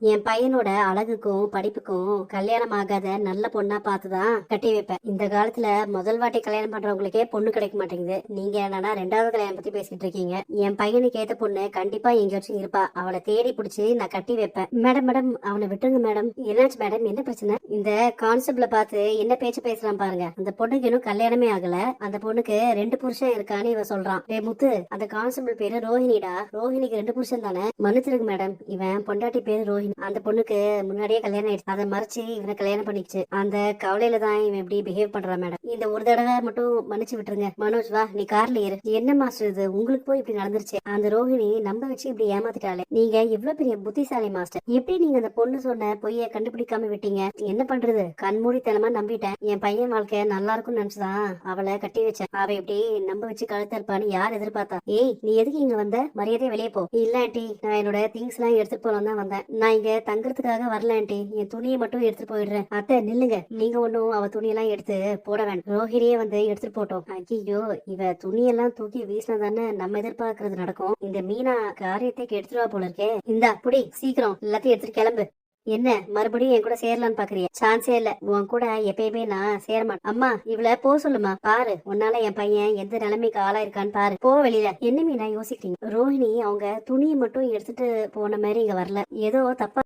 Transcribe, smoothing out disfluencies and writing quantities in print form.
என் பையனோட அழகுக்கும் படிப்புக்கும் கல்யாணம் ஆகாத நல்ல பொண்ணா பார்த்துதான் கட்டி வைப்பேன். இந்த காலத்துல முதல் வாட்டி கல்யாணம் பண்றவங்களுக்கே பொண்ணு கிடைக்க மாட்டேங்குது. நீங்க என்னன்னா ரெண்டாவது கல்யாணம் பத்தி பேசிட்டு இருக்கீங்க. என் பையனுக்கு ஏத்த பொண்ணு கண்டிப்பா எங்கேயாச்சும் இருப்பா. அவளை தேடி பிடிச்சி நான் கட்டி வைப்பேன். மேடம் மேடம் அவனை விட்டுருங்க மேடம். என்னாச்சு மேடம், என்ன பிரச்சனை? இந்த கான்செப்ட்ல பார்த்து என்ன பேச்சு பேசலாம் பாருங்க. அந்த பொண்ணுக்கு இன்னும் கல்யாணமே ஆகல. அந்த பொண்ணுக்கு 2 புருஷன் இருக்கான்னு இவன் சொல்றான். டே முத்து, அந்த கான்செப்ட் பேரு ரோஹிணிடா. ரோஹிணிக்கு 2 புருஷன் தானே? மன்னிச்சிருக்கு மேடம், இவன் பொண்டாட்டி பேரு ரோஹிணி. அந்த பொண்ணுக்கு முன்னாடியே கல்யாணம் ஆயிடுச்சு. அதை மறைச்சு இவனை கல்யாணம் பண்ணிச்சு. அந்த கவலையில தான் இவன் இப்படி பிஹேவ் பண்றான் மேடம். இந்த ஒரு தடவை மட்டும் மன்னிச்சு விட்டுருங்க. மனோஜ் வா, நீ கார்ல ஏறு. என்ன மாஸ்டர் இது, உங்களுக்கு போய் இப்படி நடந்துருச்சு? அந்த ரோஹிணி நம்ப வச்சு இப்படி ஏமாத்திட்டாலே. நீங்க இவ்வளவு பெரிய புத்திசாலி மாஸ்டர். எப்படி நீங்க அந்த பொண்ணு சொன்ன பொய்ய கண்டுபிடிக்காம விட்டீங்க? என்ன பண்றது, கண்மூடித்தனமா நம்பிட்டேன். என் பையன் வாழ்க்கை நல்லா இருக்கும்னு நினைச்சுதான் அவளை கட்டி வச்சேன். அவ இப்படி நம்ப வச்சு கழுத்த இருப்பான்னு யார் எதிர்பார்த்தா? ஏய், நீ எதுக்கு இங்க வந்த? மரியாதையா வெளியே போ. இல்லாட்டி நான் என்னோட திங்ஸ் எல்லாம் எடுத்துட்டு போலாம் தான் வந்தேன். நான் இங்க தங்குறதுக்காக வரல ஆண்டி. என் துணியை மட்டும் எடுத்துட்டு போயிடுறேன். அத்தை நில்லுங்க, நீங்க ஒன்னும் அவ துணியெல்லாம் எடுத்து போட வேண்டாம். ரோஹிணியே வந்து எடுத்துட்டு போட்டோம். ஐயோ, இவ துணியெல்லாம் தூக்கி வீசினா தானே நம்ம எதிர்பார்க்கறது நடக்கும். இந்த மீனா காரியத்தை எடுத்துருவா போல இருக்கே. இந்தா புடி, சீக்கிரம் எல்லாத்தையும் எடுத்துட்டு கிளம்பு. என்ன மறுபடியும் என் கூட சேரலான்னு பாக்குறிய? சான்ஸே இல்ல. உன் கூட எப்பயுமே நான் சேர மாட்டேன். அம்மா, இவள போ சொல்லுமா. பாரு, உன்னால என் பையன் எந்த நிலைமைக்கு ஆளா இருக்கான்னு பாரு. போ வெளியில. என்ன மீனா யோசிக்கிறீங்க? ரோஹிணி அவங்க துணியை மட்டும் எடுத்துட்டு போன மாதிரி இங்க வரல. ஏதோ தப்பா